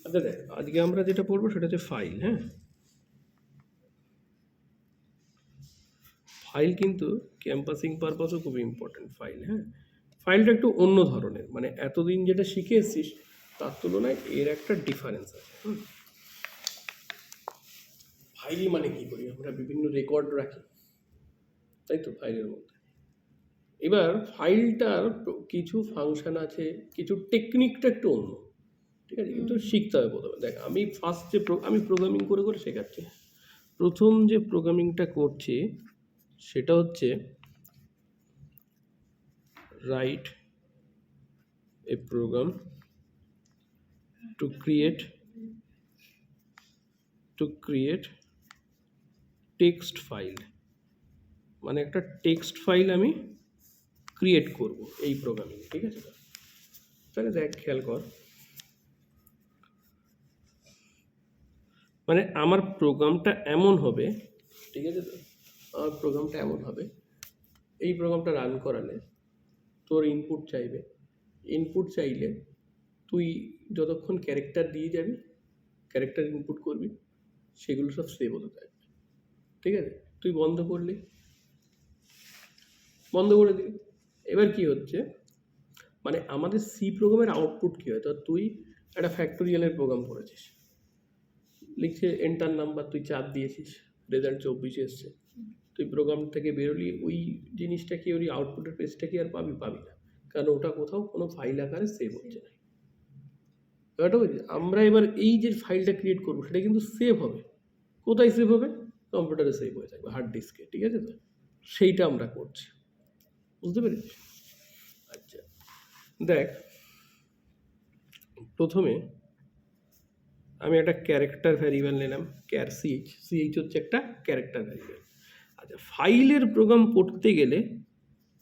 আচ্ছা দেখ, আজকে আমরা যেটা পড়বো সেটা হচ্ছে ফাইল। হ্যাঁ, ফাইল কিন্তু ক্যাম্পাসিং পারপাসও খুব ইম্পর্টেন্ট ফাইল। হ্যাঁ, ফাইলটা একটু অন্য ধরনের, মানে এতদিন যেটা শিখে এসছিস তার তুলনায় এর একটা ডিফারেন্স আছে। ফাইল মানে কি করি আমরা, বিভিন্ন রেকর্ড রাখি, তাই তো ফাইলের মধ্যে। এবার ফাইলটার কিছু ফাংশন আছে, কিছু টেকনিকটা একটু অন্য, ঠিক আছে, কিন্তু শিখতে হবে প্রথমে। দেখ, আমি ফার্স্ট যে আমি প্রোগ্রামিং করে করে শেখাচ্ছি। প্রথম যে প্রোগ্রামিংটা করছি সেটা হচ্ছে write a program to create text file, মানে একটা টেক্সট ফাইল আমি ক্রিয়েট করব এই প্রোগ্রামিং, ঠিক আছে? তাহলে দেখ, খেয়াল কর, মানে আমার প্রোগ্রামটা এমন হবে, ঠিক আছে তো, আমার প্রোগ্রামটা এমন হবে, এই প্রোগ্রামটা রান করালে তোর ইনপুট চাইবে, ইনপুট চাইলে তুই যতক্ষণ ক্যারেক্টার দিয়ে যাবি, ক্যারেক্টার ইনপুট করবি, সেগুলো সব সেভ হতে থাকবে, ঠিক আছে? তুই বন্ধ করলি, বন্ধ করে দিবি। এবার কি হচ্ছে, মানে আমাদের সি প্রোগ্রামের আউটপুট কী হয়, তো তুই একটা ফ্যাক্টোরিয়ালের প্রোগ্রাম করেছিস, লিখছে এন্টার নাম্বার, তুই 4 দিয়েছিস, রেজাল্ট 24 এসছে, তুই প্রোগ্রাম থেকে বেরোলি, ওই জিনিসটা কি, ওই আউটপুটের পেজটা কি আর পাবি? পাবি না, কারণ ওটা কোথাও কোনো ফাইল আকারে সেভ হচ্ছে না। ব্যাপারটা বুঝলি? আমরা এবার এই যে ফাইলটা ক্রিয়েট করবো সেটা কিন্তু সেভ হবে। কোথায় সেভ হবে? কম্পিউটারে সেভ হয়ে থাকবে, হার্ড ডিস্কে, ঠিক আছে তো? সেইটা আমরা করছি, বুঝতে পেরেছি? আচ্ছা দেখ, প্রথমে আমি একটা ক্যারেক্টার ভ্যারিয়েবল নিলাম, সিএইচ হচ্ছে একটা ক্যারেক্টার ভ্যারিয়েবল। আচ্ছা, ফাইলের প্রোগ্রাম পড়তে গেলে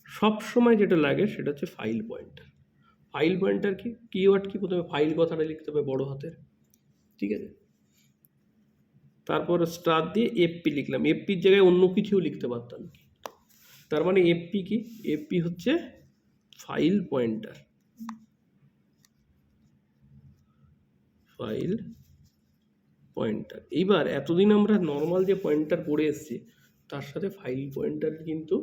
সব সময় যেটা লাগে সেটা হচ্ছে ফাইল পয়েন্টার। ফাইল পয়েন্টার কি, কিওয়ার্ড কি, প্রথমে ফাইল কথাটা লিখতে হবে বড় হাতের, ঠিক আছে? তারপর স্টার দিয়ে এফপি লিখলাম, এফপির জায়গায় অন্য কিছুও লিখতে পারতাম, তার মানে এফপি কি, এফপি হচ্ছে ফাইল পয়েন্টার, ফাইল পয়েন্টার। এইবার এতদিন আমরা নর্মাল যে পয়েন্টার পড়ে এসেছি তার সাথে ফাইল পয়েন্টারের কিন্তু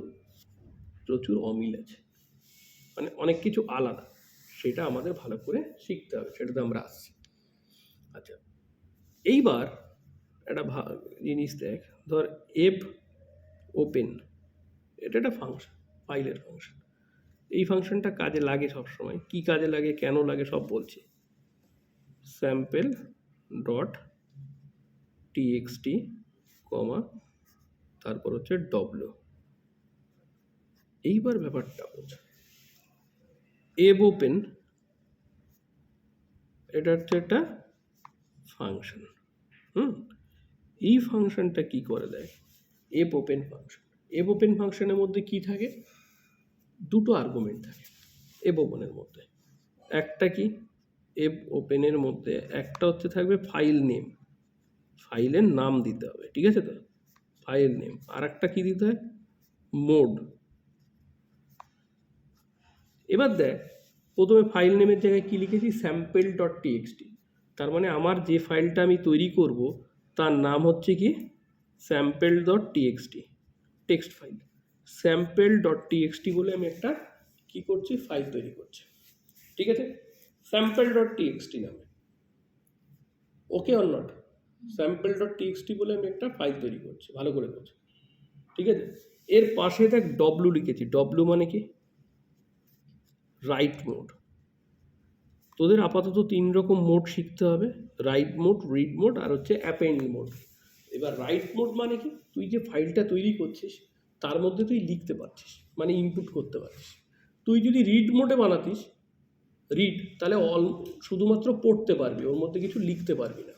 প্রচুর অমিল আছে, মানে অনেক কিছু আলাদা, সেটা আমাদের ভালো করে শিখতে হবে, সেটাতে আমরা আসছি। আচ্ছা, এইবার একটা জিনিস দেখ, ধর এফ ওপেন, এটা একটা ফাংশন, ফাইলের ফাংশন। এই ফাংশনটা কাজে লাগে সবসময়, কি কাজে লাগে, কেন লাগে, সব বলছি। স্যাম্পল ডট টিএক্সটি কমা তারপর হচ্ছে ডব্লু। এইবার ব্যাপারটা হচ্ছে এভ ওপেন, এটা হচ্ছে একটা ফাংশন। এই ফাংশনটা কি করে দেয়, এভ ওপেন ফাংশন। এভ ওপেন ফাংশনের মধ্যে কি থাকে, দুটো আর্গুমেন্ট থাকে এভ ওপেনের মধ্যে। একটা কি, এভ ওপেনের মধ্যে একটা হচ্ছে থাকবে ফাইল নেম, ফাইলের নাম দিতে হবে, ঠিক আছে তো, ফাইল নেম। আর একটা কি দিতে হয়, মোড। এবার দেখ, প্রথমে ফাইল নেমের জায়গায় কি লিখেছি, স্যাম্পল ডট টিএক্সটি, তার মানে আমার যে ফাইলটা আমি তৈরি করব তার নাম হচ্ছে কি, sample dot TXT, text file. Sample dot TXT বলে আমি একটা কি করছি, ফাইল তৈরি করছি, ঠিক আছে, স্যাম্পল ডট টিএক্সটি নামে। ওকে or not? Sample dot TXT বলে আমি একটা ফাইল তৈরি করছি, ভালো করে করছি, ঠিক আছে? এর পাশে দেখ ডব্লু লিখেছি, ডব্লু মানে কি, রাইট মোড। তোদের আপাতত 3 রকম মোড শিখতে হবে, রাইট মোড, রিড মোড আর হচ্ছে অ্যাপেন্ড মোড। এবার রাইট মোড মানে কি, তুই যে ফাইলটা তৈরি করছিস তার মধ্যে তুই লিখতে পারছিস, মানে ইনপুট করতে পারছিস। তুই যদি রিড মোডে বানাতিস, রিড, তাহলে শুধুমাত্র পড়তে পারবি, ওর মধ্যে কিছু লিখতে পারবি না।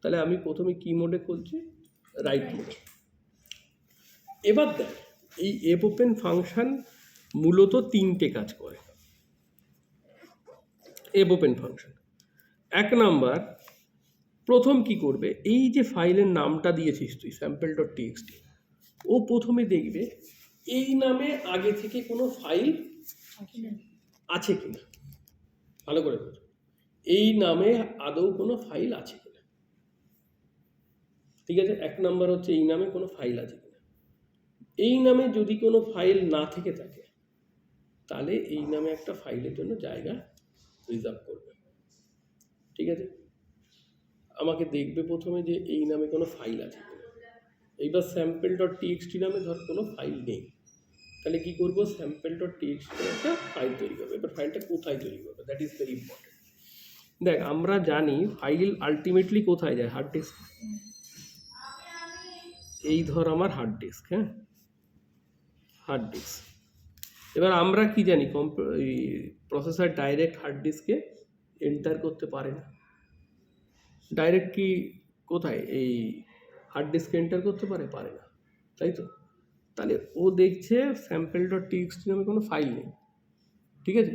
তাহলে আমি প্রথমে কি মোডে খুলছি, রাইট মোডে। এবার দেখ, এই এভ ওপেন ফাংশন মূলত 3টে কাজ করে। এভ ওপেন ফাংশন, 1 নাম্বার, প্রথম কি করবে, এই যে ফাইলের নামটা দিয়েছিস তুই স্যাম্পল ডট টিএক্সটি, ও প্রথমে দেখবে এই নামে আগে থেকে কোনো ফাইল আছে কিনা, ভালো করে বোঝো। এই নামে আদৌ কোনো ফাইল আছে কিনা। ঠিক আছে, 1 নাম্বার হচ্ছে এই নামে কোনো ফাইল আছে কিনা। এই নামে যদি কোনো ফাইল না থেকে থাকে তাহলে এই নামে একটা ফাইলের জন্য জায়গা রিজার্ভ করবে। ঠিক আছে, আমাকে দেখবে প্রথমে যে এই নামে কোনো ফাইল আছে কিনা। এইবার sample.txt নামে ধর কোনো ফাইল নেই, তাহলে কি করব, sample.txt একটা ফাইল তৈরি করবো। এবার ফাইলটা কোথায় তৈরি করবো, দ্যাট ইজ ভেরি ইম্পর্টেন্ট। দেখ, আমরা জানি ফাইল আলটিমেটলি কোথায় যায়, হার্ড ডিস্ক। এই ধর আমার হার্ড ডিস্ক, হ্যাঁ, হার্ড ডিস্ক। এবার আমরা কি জানি, প্রসেসর ডাইরেক্ট হার্ড ডিস্কে এন্টার করতে পারে না। ডাইরেক্ট কি কোথায়, এই হার্ড ডিস্কে এন্টার করতে পারে না, তাই তো। তাহলে ও দেখছে sample.txt নামে কোনো ফাইল নেই। ঠিক আছে,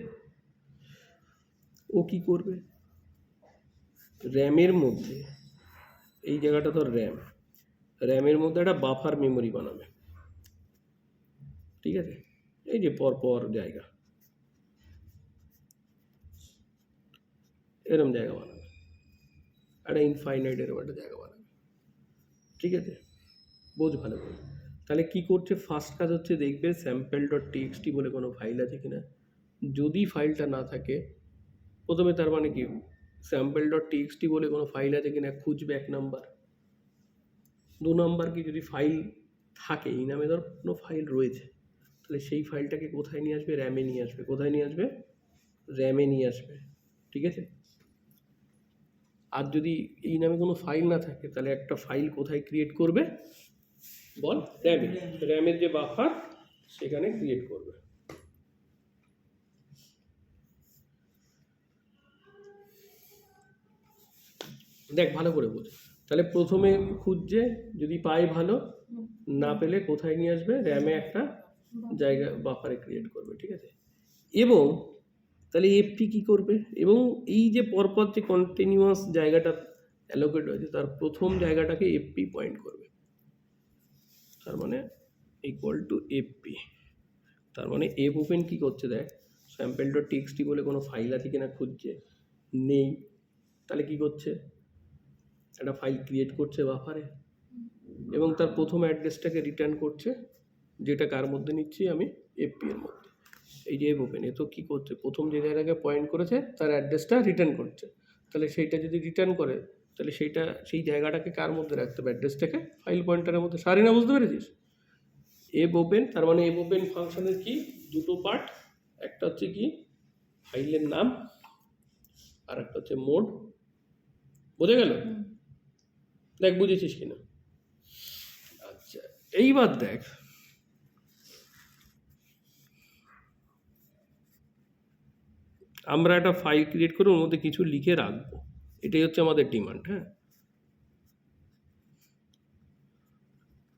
ও কি করবে, র্যামের মধ্যে, এই জায়গাটা তো র্যামের মধ্যে একটা বাফার মেমোরি বানাবে। ঠিক আছে, এই যে পর জায়গা, এরম জায়গা বানাবে, একটা ইনফাইনাইট এরম একটা জায়গা বানাবে। ঠিক আছে, বোঝ ভালো করে। তাহলে কি করছে, ফার্স্ট কাজ হচ্ছে দেখবে sample.txt বলে কোনো ফাইল আছে কিনা। যদি ফাইলটা না থাকে প্রথমে, তার মানে কি, sample.txt বলে কোনো ফাইল আছে কিনা খুঁজবে 1 নাম্বার। 2 নাম্বার কি, যদি ফাইল থাকে, এই নামে ধর কোনো ফাইল রয়েছে, তাহলে সেই ফাইলটাকে কোথায় নিয়ে আসবে, র্যামে নিয়ে আসবে। কোথায় নিয়ে আসবে, র্যামে নিয়ে আসবে। ঠিক আছে, আর যদি এই নামে কোনো ফাইল না থাকে তাহলে একটা ফাইল কোথায় ক্রিয়েট করবে বল, র্যামে। র্যামের যে বাফার সেখানে ক্রিয়েট করবে। দেখ ভালো করে বোঝ। তাহলে প্রথমে খুঁজছে, যদি পায় ভালো, না পেলে কোথায় নিয়ে আসবে, র্যামে একটা জায়গা বাফারে ক্রিয়েট করবে। ঠিক আছে, এবং তাহলে এফটি কি করবে, এবং এই যে পরপর যে কন্টিনিউয়াস জায়গাটা অ্যালোকেট হয়েছে তার প্রথম জায়গাটাকে এফপি পয়েন্ট করবে। তার মানে ইকুয়াল টু এফপি। তার মানে এফ ওপেন কি করছে, দেখ sample.txt বলে কোনো ফাইল আছে কিনা খুঁজছে, নেই। তাহলে কি করছে, একটা ফাইল ক্রিয়েট করছে বাফারে, এবং তার প্রথম অ্যাড্রেসটাকে রিটার্ন করছে, যেটা কার মধ্যে নিচ্ছি আমি, এফপি এর মধ্যে। এই যে এফ ওপেন, এ তো কী করছে, প্রথম যে জায়গাটাকে পয়েন্ট করেছে তার অ্যাড্রেসটা রিটার্ন করছে। তাহলে সেইটা যদি রিটার্ন করে তাহলে সেই জায়গাটাকে কার মধ্যে রাখতে হবে, অ্যাড্রেসটাকে ফাইল পয়েন্টারের মধ্যে। সারি না, বুঝতে পেরেছিস। এফ ওপেন, তার মানে এফ ওপেন ফাংশনের কি, দুটো পার্ট, একটা হচ্ছে কি ফাইলের নাম, আর একটা হচ্ছে মোড। বোঝা গেল, দেখ বুঝেছিস কিনা। আচ্ছা, এইবার দেখ, আমরা একটা ফাইল ক্রিয়েট করে ওর মধ্যে কিছু লিখে রাখবো, এটাই হচ্ছে আমাদের ডিমান্ড। হ্যাঁ,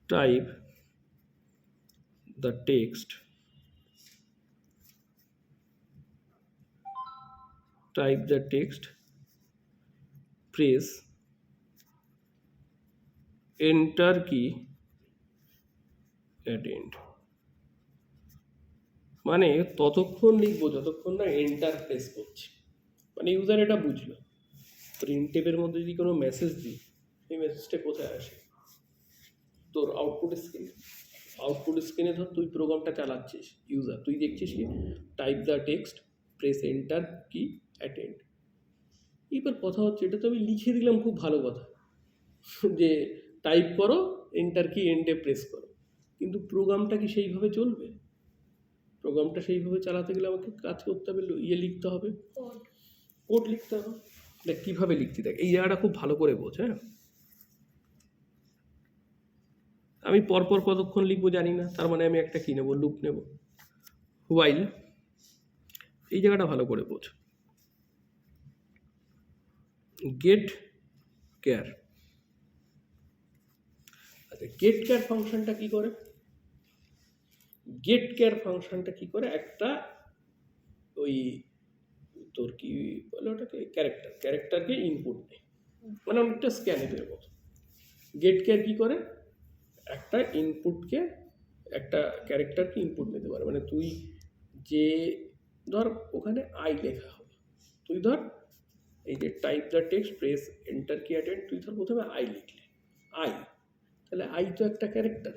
type the text, type the text, press enter key at end। মানে ততক্ষণ লিখবো যতক্ষণ না এন্টার প্রেস করছি। মানে ইউজার এটা বুঝলো। প্রিন্টেপের মধ্যে যদি কোনো মেসেজ দিই, এই মেসেজটা কোথায় আসে, তোর আউটপুট স্ক্রিনে ধর তুই প্রোগ্রামটা চালাচ্ছিস, ইউজার তুই দেখছিস কি, type the text, press enter কি অ্যাটেন্ড। এবার কথা হচ্ছে, এটা তো আমি লিখে দিলাম, খুব ভালো কথা, যে টাইপ করো, এন্টার কি এন্ডে প্রেস করো, কিন্তু প্রোগ্রামটা কি সেইভাবে চলবে? প্রোগ্রামটা সেইভাবে চালাতে গেলে আমাকে কাজ করতে হবে, লিখতে হবে, কোড লিখতে হবে। দেখ কীভাবে লিখতে, দেখ এই জায়গাটা খুব ভালো করে বোঝ। হ্যাঁ, আমি পরপর কতক্ষণ লিখবো জানি না, তার মানে আমি একটা কী নেবো, লুপ নেব, হোয়াইল। এই জায়গাটা ভালো করে বোঝ। গেট কেয়ার, আচ্ছা গেট কেয়ার ফাংশনটা কি করে, গেট কেয়ার ফাংশনটা কি করে, একটা ওই তোর কি বলে ওটাকে, ক্যারেক্টারকে ইনপুট দেয়, মানে অনেকটা স্ক্যানেপের মতো। গেট কেয়ার কি করে, একটা ইনপুটকে, একটা ক্যারেক্টারকে ইনপুট নিতে পারে। মানে তুই যে ধর ওখানে আই লেখা হবে, তুই ধর এই যে type the text press enter কি অ্যাটেন্ড, তুই ধর প্রথমে আই লিখলি, আই, তাহলে আই তো একটা ক্যারেক্টার,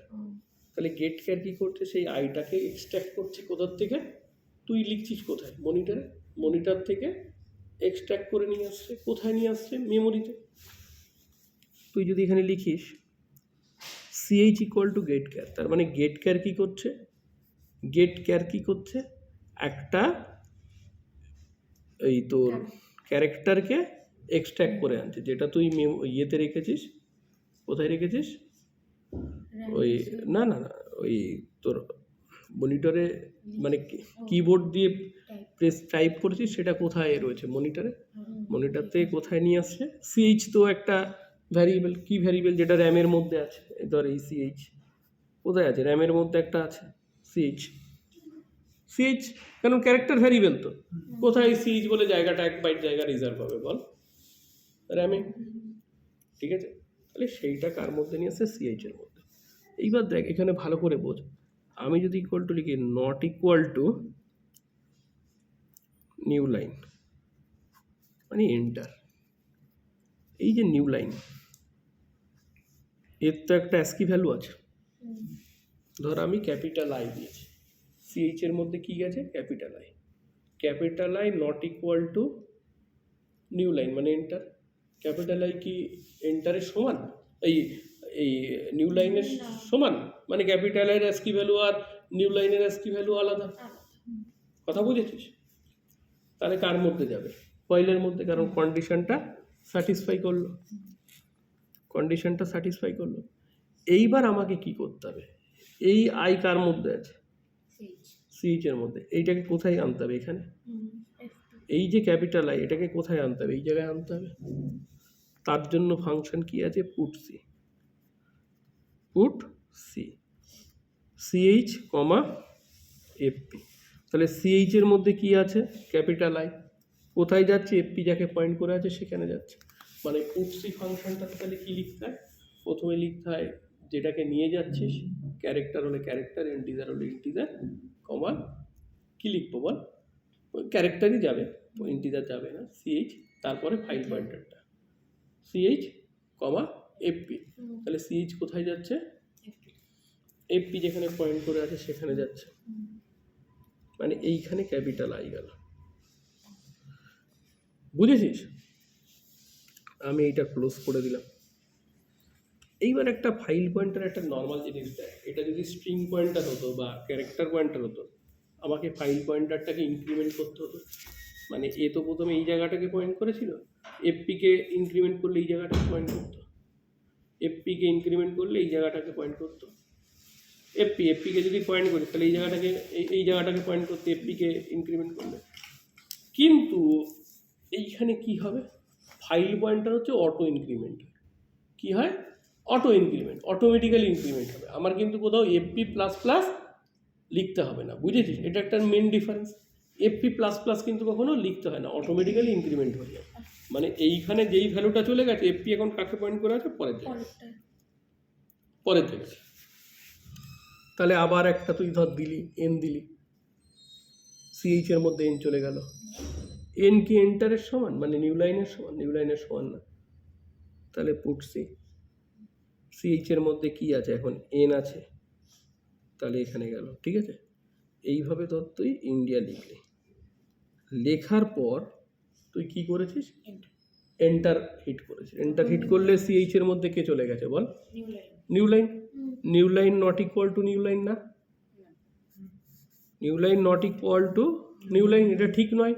তাহলে গেট ক্যার কি করছে, সেই আইটাকে এক্সট্র্যাক্ট করছে কোথার থেকে, তুই লিখছিস কোথায়, মনিটরে, মনিটর থেকে এক্সট্র্যাক্ট করে নিয়ে আসছে, কোথায় নিয়ে আসছে, মেমোরিতে। তুই যদি এখানে লিখিস সিএইচ ইকুয়াল টু গেট ক্যার, তার মানে গেট ক্যার কি করছে, গেট ক্যার কি করছে, একটা এই তোর ক্যারেক্টারকে এক্সট্র্যাক্ট করে আনছে, যেটা তুই ইয়েতে রেখেছিস, কোথায় রেখেছিস, ওই না না না ওই তোর মনিটরে, মানে কিবোর্ড দিয়ে প্রেস টাইপ করেছিস, সেটা কোথায় রয়েছে, মনিটরে, মনিটর থেকে কোথায় নিয়ে আসছে, সিএইচ তো একটা ভ্যারিয়েবল, কি ভ্যারিয়েবল, যেটা র্যামের মধ্যে আছে, ধর এই সিএইচ কোথায় আছে, র্যামের মধ্যে একটা আছে সিএইচ, সিএইচ কারণ ক্যারেক্টার ভ্যারিয়েবল তো, কোথায় সিএইচ বলে জায়গাটা 1 বাইট জায়গা রিজার্ভ হবে বল, র্যামে, ঠিক আছে, তাহলে সেইটা কার মধ্যে নিয়ে আসছে, সিএইচ এর মধ্যে। এইবার দেখ এখানে ভালো করে বোঝ, আমি যদি ইকুয়াল টু লিখি not equal to new line, মানে এন্টার, এই যে নিউ লাইন, এর তো একটা অ্যাস্কি ভ্যালু আছে, ধর আমি ক্যাপিটাল আই দিয়েছি, সিএইচ এর মধ্যে কি গেছে, capital I, capital I not equal to new line মানে এন্টার, ক্যাপিটাল আই কি এন্টারের সমান, এই এই নিউ লাইনের সমান, মানে ক্যাপিটাল আইয়ের অ্যাস্কি ভ্যালু আর নিউ লাইনের অ্যাস্কি ভ্যালু আলাদা, কথা বুঝেছিস, তাহলে কার মধ্যে যাবে, কয়েলের মধ্যে, কারণ কন্ডিশনটা স্যাটিসফাই করলো, কন্ডিশনটা স্যাটিসফাই করলো। এইবার আমাকে কি করতে হবে, এই আই কার মধ্যে আছে, সিএইচ এর মধ্যে, এইটাকে কোথায় আনতে হবে, এখানে, এই যে ক্যাপিটাল আই এটাকে কোথায় আনতে হবে, এই জায়গায় আনতে হবে, তার জন্য ফাংশন কি আছে, putc, putc, C H comma F P, তাহলে সিএইচ এর মধ্যে কি আছে, ক্যাপিটাল আই, কোথায় যাচ্ছে, এফপি যাকে পয়েন্ট করে আছে সেখানে যাচ্ছে, মানে পুট সি ফাংশনটা তাহলে কি লিখতে হয়, প্রথমে লিখতে হয় যেটাকে নিয়ে যাচ্ছিস, ক্যারেক্টার হলে ক্যারেক্টার, ইন্টিজার হলে ইন্টিজার, কমা কি লিখবো বল, ওই ক্যারেক্টারই যাবে, ইন্টিজার যাবে না, সিএইচ, তারপরে ফাইল পয়েন্টারটা সিএইচ কমা এফপি, তাহলে সিএইচ কোথায় যাচ্ছে, এফপি যেখানে পয়েন্ট করে আছে সেখানে যাচ্ছে, মানে এইখানে ক্যাপিটাল আই গেল, বুঝেছিস, আমি এইটা ক্লোজ করে দিলাম। এইবার একটা ফাইল পয়েন্টার একটা নর্মাল জিনিস দেয়, এটা যদি স্ট্রিং পয়েন্টার হতো বা ক্যারেক্টার পয়েন্টার হতো, আমাকে ফাইল পয়েন্টারটাকে ইনক্রিমেন্ট করতে হতো, মানে এ তো প্রথমে এই জায়গাটাকে পয়েন্ট করেছিল, এফপিকে ইনক্রিমেন্ট করলে এই জায়গাটাকে পয়েন্ট করতো, এফপিকে ইনক্রিমেন্ট করলে এই জায়গাটাকে পয়েন্ট করতো, এফপিকে যদি পয়েন্ট করি তাহলে এই জায়গাটাকে এই জায়গাটাকে পয়েন্ট করতে, এফপিকে ইনক্রিমেন্ট করলে, কিন্তু এইখানে কি হবে, ফাইল পয়েন্টার হচ্ছে অটো ইনক্রিমেন্ট, কি হয়, অটো ইনক্রিমেন্ট, অটোমেটিক্যালি ইনক্রিমেন্ট হবে, আমার কিন্তু কোথাও এফপি প্লাস প্লাস লিখতে হবে না, বুঝেছিস, এটা একটা main difference, FP plus plus কিন্তু কখনো লিখতে হয় না, অটোমেটিক্যালি ইনক্রিমেন্ট হয়ে যায়, মানে এইখানে যেই ভ্যালুটা চলে গেছে, এফপি এখন কাকে পয়েন্ট করে আছে, পরের থেকে, তাহলে আবার একটা তুই ধর দিলি, এন দিলি, সিএইচ এর মধ্যে এন চলে গেল, এন কি এন্টারের সমান, মানে নিউ লাইনের সমান, নিউ লাইনের সমান না, তাহলে পুট সি, সিএইচ এর মধ্যে কি আছে, এখন এন আছে, তাহলে এখানে গেল, ঠিক আছে, এইভাবে ধর তুই ইন্ডিয়া লিখলি, লেখার পর তুই কি করেছিস, এন্টার হিট করেছিস, এন্টার হিট করলে সিএইচ এর মধ্যে কে চলে গেছে বল, new line, new line not equal to new line না, new line not equal to new line, এটা ঠিক নয়,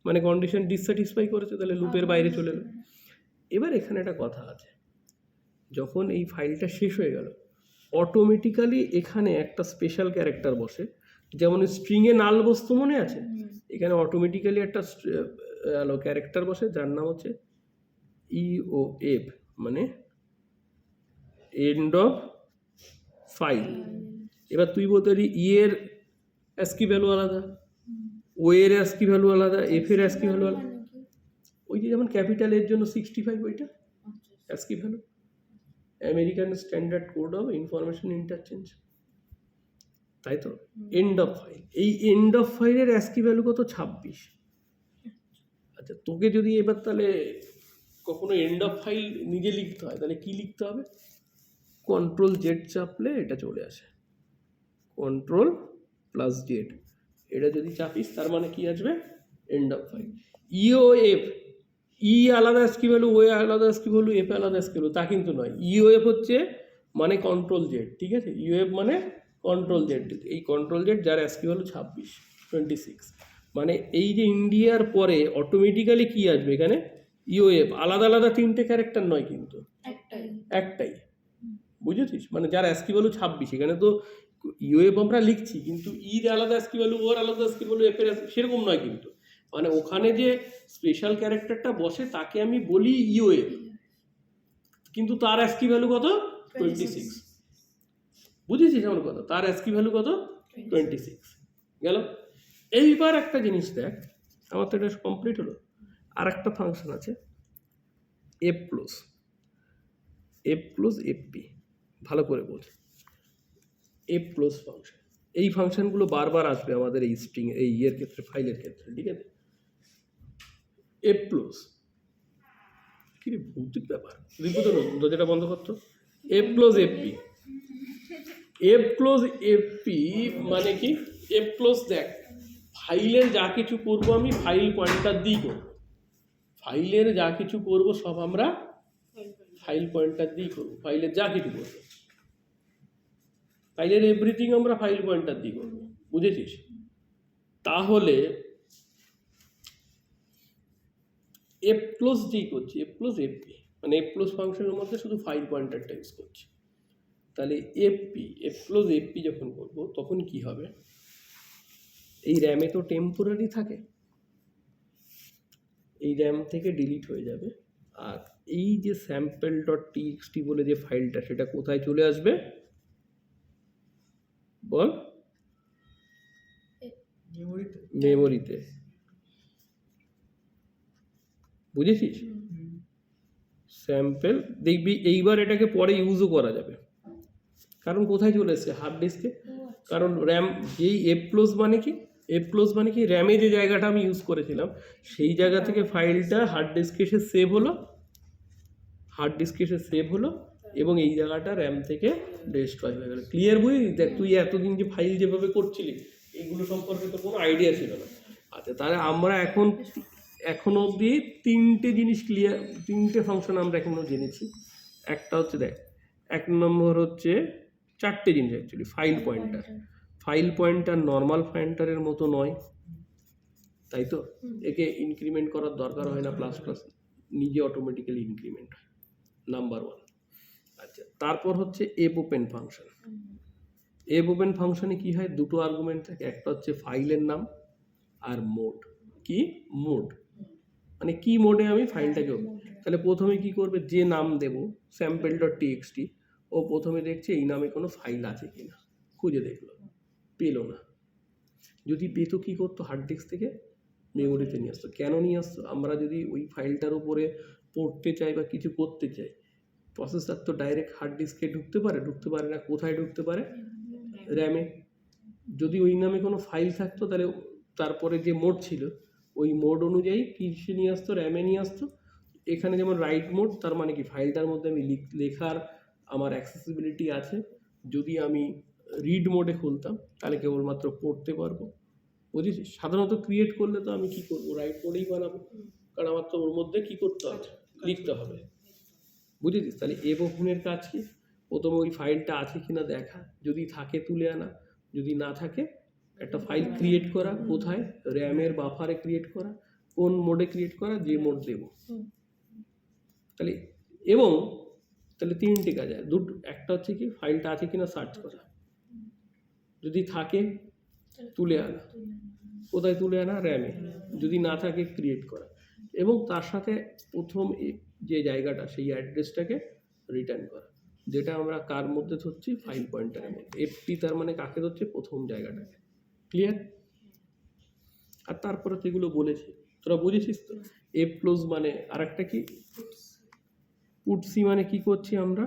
মানে কন্ডিশন ডিসস্যাটিসফাই করেছে, তাহলে লুপের বাইরে চলে এলো। এবার এখানে একটা কথা আছে, যখন এই ফাইলটা শেষ হয়ে গেল, অটোমেটিক্যালি এখানে একটা স্পেশাল ক্যারেক্টার বসে, যেমন স্ট্রিংয়ে নাল বস্তু মনে আছে, এখানে অটোমেটিক্যালি একটা ক্যারেক্টার বসে যার নাম হচ্ছে ইওএফ, মানে এন্ড অফ ফাইল। এবার তুই বলতে পারি ই এর অ্যাস্কি ভ্যালু আলাদা, ও এর অ্যাস্কি ভ্যালু আলাদা, এফ এর অ্যাস্কি ভ্যালু আলাদা, ওই যে যেমন ক্যাপিটালের জন্য 65 ওইটা ASCII value, American standard code of information interchange, তাই তো, এন্ড অফ ফাইল, এই এন্ড অফ ফাইলের অ্যাস্কি ভ্যালু কত, 26, আচ্ছা, তোকে যদি এবার তাহলে কখনো এন্ড অফ ফাইল নিজে লিখতে হয়, তাহলে কি লিখতে হবে? কন্ট্রোল জেড চাপলে এটা চলে আসে, কন্ট্রোল প্লাস জেড, এটা যদি চাপিস তার মানে কি আসবে? End of file. ইও এফ, ই আলাদা অ্যাস্কি ভ্যালু, ও আলাদা অ্যাস্কি ভ্যালু, এফ আলাদা অ্যাস্কি ভ্যালু, তা কিন্তু নয়। ইও এফ হচ্ছে মানে কন্ট্রোল জেড, ঠিক আছে? ইও এফ মানে কন্ট্রোল জেড, এই কন্ট্রোল জেড যার অ্যাস্কি ভ্যালু 26 মানে এই যে ইন্ডিয়ার পরে অটোমেটিক্যালি কি আসবে এখানে? ইওএফ। আলাদা আলাদা তিনটে ক্যারেক্টার নয় কিন্তু, একটাই। বুঝেছিস? মানে যার অ্যাস্কি ভ্যালু 26, এখানে তো ইওএফ আমরা লিখছি কিন্তু ইর আলাদা অ্যাস্কি ভ্যালু, ওর আলাদা অ্যাস্কি ভ্যালু, এফ এর সেরকম নয় কিন্তু। মানে ওখানে যে স্পেশাল ক্যারেক্টারটা বসে তাকে আমি বলি ইওএফ, কিন্তু তার অ্যাস্কি ভ্যালু কত? 26। বুঝেছিস আমার কথা? তার অ্যাস্কি ভ্যালু কত? 26 গেল। এইবার একটা জিনিস দেখ, আমার তো এটা কমপ্লিট হলো। আর একটা ফাংশন আছে এফ প্লাস এফপি, ভালো করে বল। এফ প্লাস ফাংশন, এই ফাংশনগুলো বারবার আসবে আমাদের এই স্ট্রিং, এই ইয়ের ক্ষেত্রে, ফাইলের ক্ষেত্রে, ঠিক আছে? এফ প্লাস কি রে, ভৌতিক ব্যাপার, দেখবো তো দরজাটা বন্ধ করতো। F plus FP, F plus FP মানে কি? এফ প্লাস দেখ, ফাইলের যা কিছু করবো আমি ফাইল পয়েন্টার দিয়ে করবো, ফাইলের যা কিছু করবো সব আমরা ফাইল পয়েন্টার দিয়ে করবো, ফাইলের যা কিছু করবো, ফাইলের এভরিথিং আমরা ফাইল পয়েন্টার দিয়ে করবো, বুঝেছিস? তাহলে এফ প্লাস যেই করছি, এফ প্লাস এফপি মানে এফ প্লাস ফাংশনের মধ্যে শুধু ফাইল পয়েন্টারটা ইউজ করছি। তাহলে এফপি, এফ প্লাস এফপি যখন করবো তখন কি হবে? এই র্যামে তো টেম্পোরারি থাকে, এই র্যাম থেকে ডিলিট হয়ে যাবে, আর এই যে স্যাম্পল ডট টিএক্সটি বলে যে ফাইলটা, সেটা কোথায় চলে আসবে বল? মেমোরিতে। বুঝেছিস? স্যাম্পল দেখবি এইবার এটাকে পরে ইউজও করা যাবে, কারণ কোথায় চলে এসছে? হার্ড ডিস্কে। কারণ র্যাম যেই এফ প্লাস মানে কি, এফ প্লাস মানে কি, র্যামে যে জায়গাটা আমি ইউজ করেছিলাম সেই জায়গা থেকে ফাইলটা হার্ড ডিস্কে এসে সেভ হলো, হার্ড ডিস্কে এসে সেভ হলো, এবং এই জায়গাটা র্যাম থেকে ডেস্ট্রয় হয়ে গেল। ক্লিয়ার? বুঝলি? দেখ, তুই এতদিন যে ফাইল যেভাবে করছিলি এগুলো সম্পর্কে তো কোনো আইডিয়া ছিল না। আচ্ছা, তাহলে আমরা এখনো অবধি তিনটে জিনিস ক্লিয়ার, তিনটে ফাংশন আমরা এখনো জেনেছি। একটা হচ্ছে দেখ, এক নম্বর হচ্ছে চারটে জিনিস actually. File pointer, file pointer normal পয়েন্টারের মতো নয়, তাই তো? একে ইনক্রিমেন্ট করার দরকার হয় না, প্লাস প্লাস নিজে অটোমেটিক্যালি ইনক্রিমেন্ট হয়, নাম্বার ওয়ান। আচ্ছা, তারপর হচ্ছে F open function. F open ফাংশনে কি হয়? দুটো আর্গুমেন্ট থাকে, একটা হচ্ছে ফাইলের নাম আর মোড। কি মোড মানে কি মোডে আমি ফাইলটাকে, তাহলে প্রথমে কি করবে? যে নাম দেব স্যাম্পল ডট টিএক্সটি, ও প্রথমে দেখছে এই নামে কোনো ফাইল আছে কিনা, খুঁজে দেখলো, পেলো না। যদি পেতো কি করতো? হার্ড ডিস্ক থেকে মেমোরিতে নিয়ে আসতো। কেন নিয়ে আসতো? আমরা যদি ওই ফাইলটার উপরে পড়তে চাই বা কিছু করতে চাই, প্রসেসর তো ডাইরেক্ট হার্ড ডিস্কে ঢুকতে পারে না। কোথায় ঢুকতে পারে? র্যামে। যদি ওই নামে কোনো ফাইল থাকতো তাহলে তারপরে যে মোড ছিল ওই মোড অনুযায়ী কিসে নিয়ে আসতো? র্যামে নিয়ে আসতো। এখানে যেমন রাইট মোড, তার মানে কি ফাইলটার মধ্যে আমি লেখার আমার অ্যাক্সেসিবিলিটি আছে। যদি আমি রিড মোডে খুলতাম তাহলে কেবলমাত্র পড়তে পারবো, বুঝেছিস? সাধারণত ক্রিয়েট করলে তো আমি কি করবো? রাইট মোডেই বানাবো, কারণ আমার তো ওর মধ্যে কি করতে হবে? লিখতে হবে, বুঝেছিস? তাহলে এফ ওপেনের কাজ কি? প্রথমে ওই ফাইলটা আছে কিনা দেখা, যদি থাকে তুলে আনা, যদি না থাকে একটা ফাইল ক্রিয়েট করা। কোথায়? র্যামের বাফারে ক্রিয়েট করা। কোন মোডে ক্রিয়েট করা? যে মোড দেব। তাহলে এবং তাহলে তিনটে কাজ হয়। একটা হচ্ছে কি ফাইলটা আছে কিনা সার্চ করা, যদি থাকে তুলে আনা। কোথায় তুলে আনা? র্যামে। যদি না থাকে ক্রিয়েট করা, এবং তার সাথে প্রথম যে জায়গাটা সেই অ্যাড্রেসটাকে রিটার্ন করা, যেটা আমরা কার মধ্যে ধরছি? ফাইল পয়েন্টারের মধ্যে। এফটি তার মানে কাকে ধরছে? প্রথম জায়গাটাকে। ক্লিয়ার? আর তারপরে তো এগুলো বলেছি, তোরা বুঝেছিস তো? এফ ক্লোজ মানে আর একটা কি? পুটসি মানে কি করছি আমরা?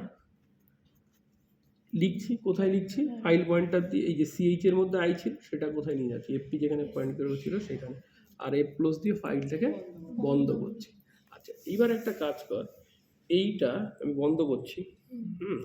লিখছি। কোথায় লিখছি? ফাইল পয়েন্টার দিয়ে। এই যে সিএইচ এর মধ্যে আই ছিল সেটা কোথায় নিয়ে যাচ্ছি? এফপি যেখানে পয়েন্ট করে ছিল সেখানে। আর এফ ক্লোজ দিয়ে ফাইলটাকে বন্ধ করছি। আচ্ছা, এইবার একটা কাজ কর, এইটা আমি বন্ধ করছি। হুম,